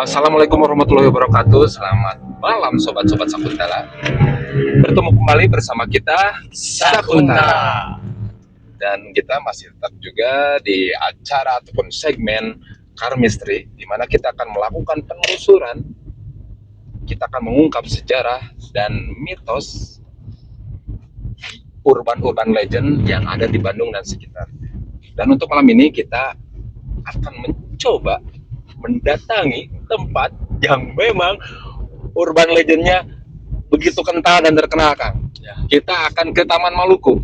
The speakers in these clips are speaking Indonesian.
Assalamualaikum warahmatullahi wabarakatuh. Selamat malam sobat-sobat Sakuntala. Bertemu kembali bersama kita Sakuntala. Dan kita masih tetap juga di acara ataupun segmen Car Mystery, di mana kita akan melakukan penelusuran. Kita akan mengungkap sejarah dan mitos urban legend yang ada di Bandung dan sekitarnya. Dan untuk malam ini kita akan mencoba mendatangi tempat yang memang urban legendnya begitu kental dan terkenal, Kang. Ya. Kita akan ke Taman Maluku.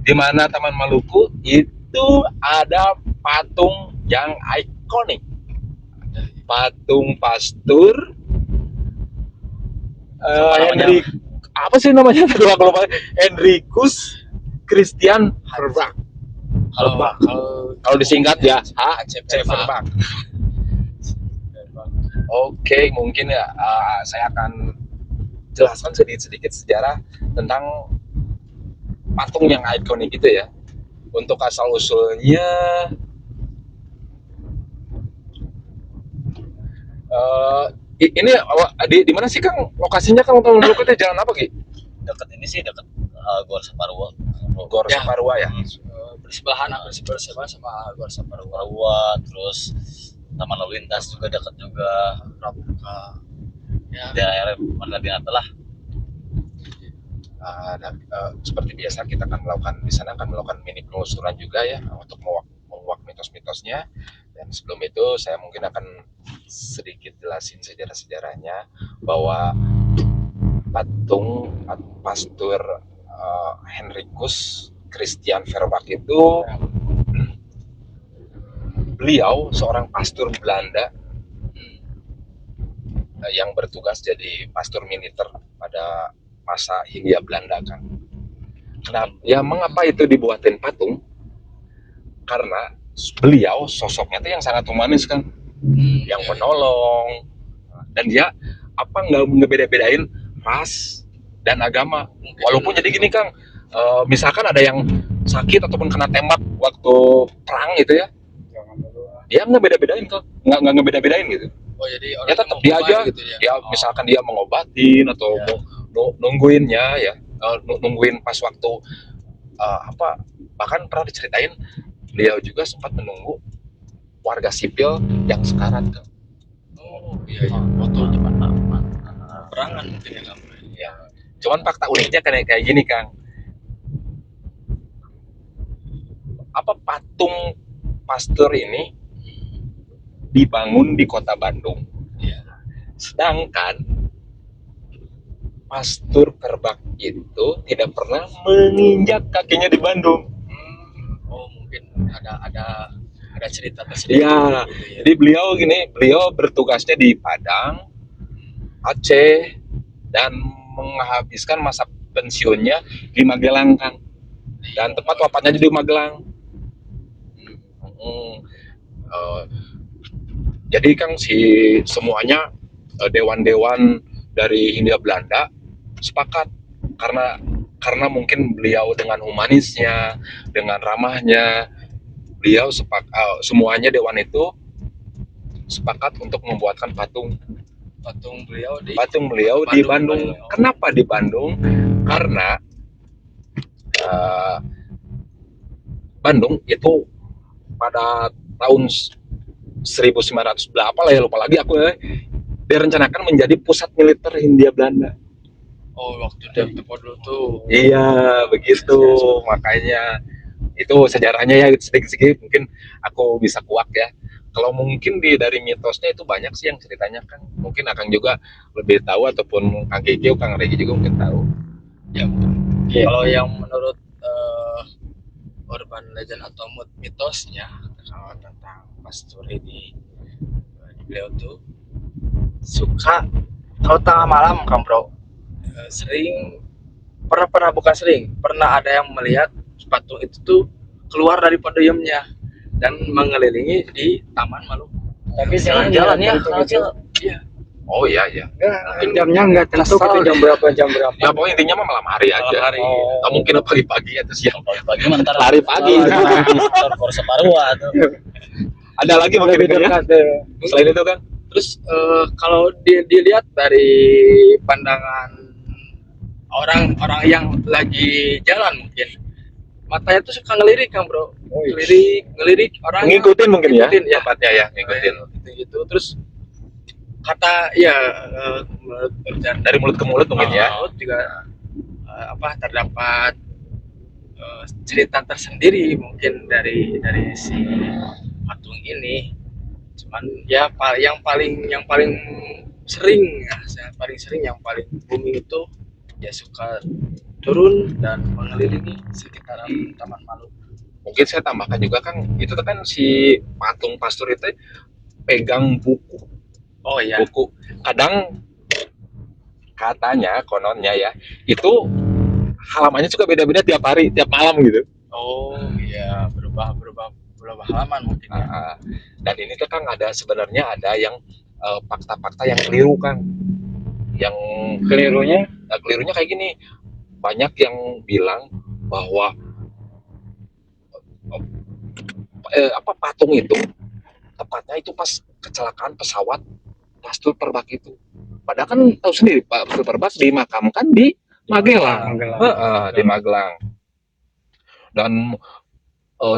Di mana Taman Maluku itu ada patung yang ikonik. Patung Pastur apa sih namanya? Hendrikus Christian Verbach. Kalau disingkat ya HC Verbach. Oke, mungkin ya saya akan jelaskan sedikit sejarah tentang patung yang ikonik itu ya. Untuk asal usulnya ini di mana sih, Kang? Lokasinya, Kang, untuk Maluku itu jalan apa, Ki? Dekat ini sih, dekat Gor Saparua. Gor Saparua ya. Bersebelahan sama Gor Saparua, terus Taman Lalu Lintas juga dekat juga, Pramuka. Ya, daerah Martadinata lah. Seperti biasa kita akan melakukan di sana mini penelusuran juga ya untuk menguak mitos-mitosnya. Dan sebelum itu saya mungkin akan sedikit jelasin sejarah-sejarahnya bahwa patung Pastur Hendrikus Christian Verbach itu beliau seorang pastor Belanda yang bertugas jadi pastor militer pada masa Hindia Belanda, kan. Nah, ya mengapa itu dibuatin patung? Karena beliau sosoknya tuh yang sangat humanis, kan, yang menolong, dan dia nggak ngebeda-bedain ras dan agama. Walaupun jadi gini, Kang, misalkan ada yang sakit ataupun kena tembak waktu perang gitu ya, dia ngebeda-bedain, Kang, nggak ngebeda-bedain gitu. Oh, jadi ya tetap dia aja gitu ya. Ya misalkan dia mengobatin atau nungguinnya ya, nungguin pas waktu bahkan pernah diceritain beliau juga sempat menunggu warga sipil yang sekarat, Kang. Oh iya, waktu zaman perangan mungkin ya. Cuman fakta uniknya kayak gini, Kang. Patung Pastur ini dibangun di kota Bandung. Ya. Sedangkan Pastur Verbach itu tidak pernah menginjak kakinya di Bandung. Oh, mungkin ada cerita tersendiri. Ya, jadi beliau bertugasnya di Padang, Aceh, dan menghabiskan masa pensiunnya di Magelang, Kang. Dan tempat wafatnya di Magelang. Jadi, Kang, semuanya dewan-dewan dari Hindia Belanda sepakat karena karena mungkin beliau dengan humanisnya, dengan ramahnya, beliau semuanya dewan itu sepakat untuk membuatkan patung beliau di Bandung. Kenapa di Bandung? Karena Bandung itu pada tahun 1900 berapa lah ya, lupa lagi aku ya, direncanakan menjadi pusat militer Hindia Belanda. Oh, waktu dia Tepo dulu tuh. Iya, begitu. Makanya itu sejarahnya ya, sedikit-sedikit mungkin aku bisa kuak ya. Kalau mungkin dari mitosnya itu banyak sih yang ceritanya kan. Mungkin Akang juga lebih tahu, ataupun Kang Kiki, Kang Regi juga mungkin tahu. Ya, kalau yang menurut urban legend atau mitosnya tentang pastor ini, beliau tuh suka kalau tengah malam kan bro, sering pernah ada yang melihat patung itu tuh keluar dari podiumnya dan mengelilingi di Taman Maluku. Tapi jalan ya, Iya. Oh iya iya. Mungkin jamnya nggak tentu gitu, jam berapa. Ya pokoknya intinya mah malam hari aja. Malam hari. Nggak mungkin pagi-pagi atau siang. pagi mentar Lari pagi. Korsa Parua tuh. Ada lagi mungkin Lebih itu ya. dekat deh. Selain itu kan. Terus kalau dilihat dari pandangan orang-orang yang lagi jalan, mungkin matanya tuh suka ngelirik kan bro, ngelirik orang, Ngikutin mungkin ya. ngikutin, ya. Tepatnya ya, ngikutin. Gitu. Terus kata ya Dari mulut ke mulut mungkin ya. juga terdapat cerita tersendiri mungkin dari si patung ini. Cuman ya yang paling sering yang paling booming itu ya suka turun dan mengelilingi sekitaran Taman Maluku. Mungkin saya tambahkan juga kan, itu kan si patung pastor itu pegang buku. Oh iya. Buku. Kadang katanya, kononnya ya, itu halamannya juga beda-beda tiap hari, tiap malam gitu. Oh iya, berubah halaman mungkin ya. Dan ini tuh kan sebenarnya ada yang fakta-fakta yang keliru kan. Yang Kelirunya kelirunya kayak gini. Banyak yang bilang bahwa patung itu tepatnya itu pas kecelakaan pesawat Pastur Perbak itu. Padahal kan tahu sendiri Pak Pastur Perbak dimakamkan di Magelang. Di Magelang. Dan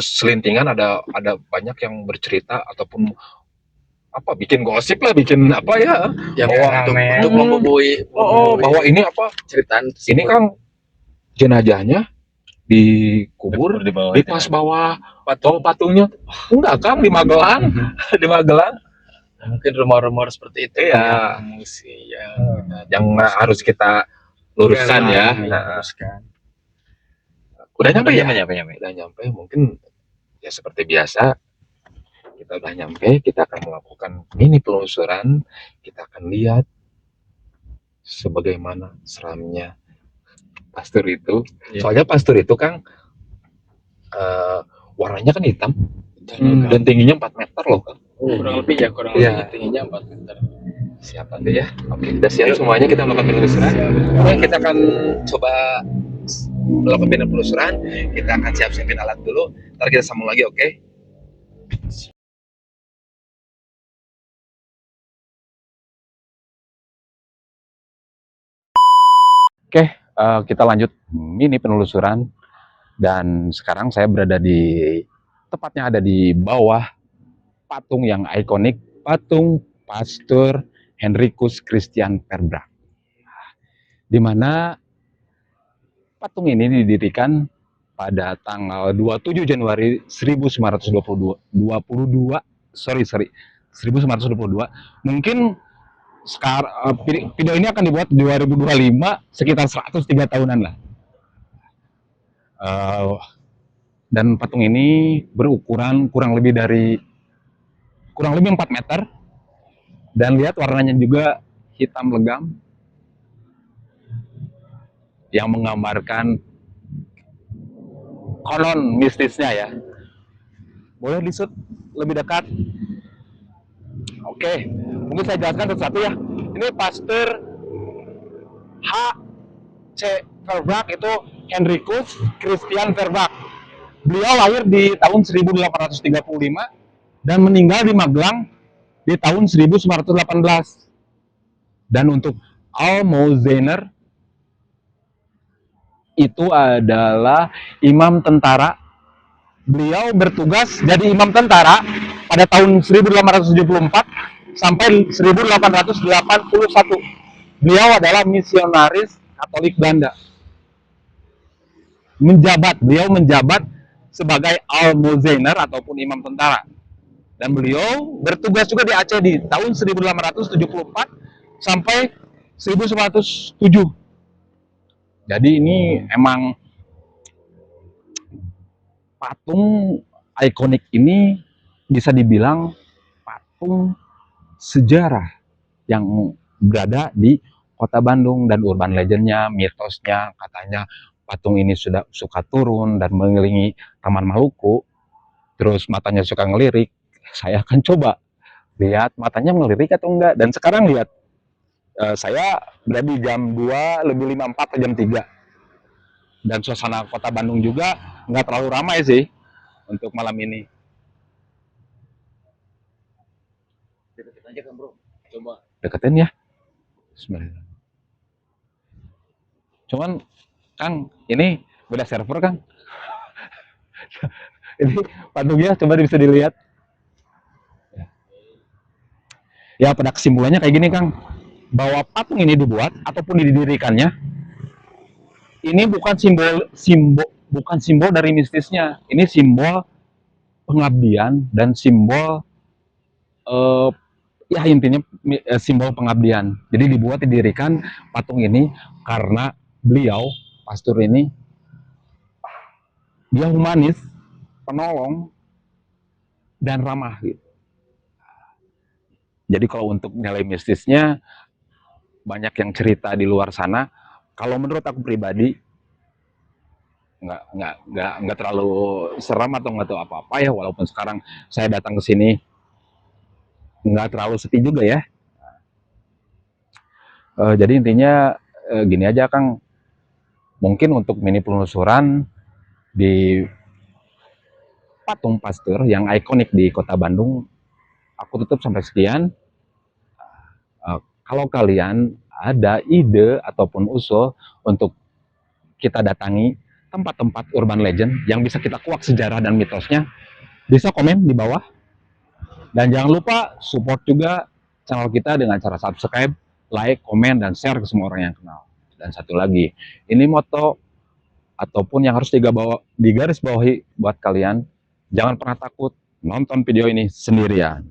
selintingan ada banyak yang bercerita ataupun bikin gosip lah, bikin ya Bahwa untuk membubuhi bahwa ini ceritaan tersebut. ini kan jenazahnya dikubur di bawah di pas bawah patungnya. Enggak kan, di Magelang. Di Magelang. Mungkin rumor-rumor seperti itu Iya. Yang harus kita luruskan ya. Luruskan. Udah nyampe ya? Nyampe. Udah nyampe, mungkin ya seperti biasa kita udah nyampe, kita akan melakukan mini penelusuran, kita akan lihat sebagaimana seramnya pastur itu. Soalnya pastur itu kan warnanya kan hitam dan tingginya 4 meter loh kan. Kurang lebih tingginya 4 meter. Siapa tuh ya? Oke, udah siap semuanya, kita melakukan penelusuran. Oke, kita akan coba melakukan penelusuran. Kita akan siap-siapin alat dulu. Ntar kita sambung lagi, oke? Oke, kita lanjut mini penelusuran. Dan sekarang saya berada tepatnya ada di bawah patung yang ikonik, patung Pastor Henricus Christian Perbak. Di mana patung ini didirikan pada tanggal 27 Januari 1922. Mungkin sekarang video ini akan dibuat 2025, sekitar 103 tahunan lah. Dan patung ini berukuran kurang lebih 4 meter, dan lihat warnanya juga hitam legam yang menggambarkan konon mistisnya ya. Boleh disut lebih dekat? Oke, mungkin saya jelaskan satu-satu ya. Ini Pastor H.C. Perbak itu Henricus Christian Verbach. Beliau lahir di tahun 1835 dan meninggal di Magelang di tahun 1918. Dan untuk Almozener itu adalah imam tentara. Beliau bertugas jadi imam tentara pada tahun 1874 sampai 1881. Beliau adalah misionaris Katolik Belanda. Beliau menjabat sebagai Almozener ataupun imam tentara. Dan beliau bertugas juga di Aceh di tahun 1874 sampai 1907. Jadi ini emang patung ikonik ini bisa dibilang patung sejarah yang berada di kota Bandung, dan urban legendnya, mitosnya katanya patung ini sudah suka turun dan mengelilingi Taman Maluku, terus matanya suka ngelirik. Saya akan coba lihat matanya ngelirik atau enggak. Dan sekarang lihat, saya berada di jam 2 lebih 54 ke jam 3. Dan suasana kota Bandung juga nggak terlalu ramai sih untuk malam ini. Deketin aja kan bro, coba. Deketin ya. Bismillah. Cuman Kang, ini beda server Kang. Ini patungnya coba bisa dilihat. Ya, pada kesimpulannya kayak gini Kang, bahwa patung ini dibuat ataupun didirikannya ini bukan simbol dari mistisnya. Ini simbol pengabdian dan simbol ya intinya simbol pengabdian. Jadi didirikan patung ini karena beliau pastor ini dia humanis, penolong, dan ramah gitu. Jadi kalau untuk nilai mistisnya banyak yang cerita di luar sana. Kalau menurut aku pribadi nggak terlalu seram atau nggak tahu apa-apa ya. Walaupun sekarang saya datang ke sini nggak terlalu sepi juga ya. Jadi intinya gini aja Kang. Mungkin untuk mini penelusuran di patung pastor yang ikonik di kota Bandung, aku tutup sampai sekian. Kalau kalian ada ide ataupun usul untuk kita datangi tempat-tempat urban legend yang bisa kita kuak sejarah dan mitosnya, bisa komen di bawah. Dan jangan lupa support juga channel kita dengan cara subscribe, like, komen, dan share ke semua orang yang kenal. Dan satu lagi, ini moto ataupun yang harus digaris bawahi buat kalian, jangan pernah takut nonton video ini sendirian.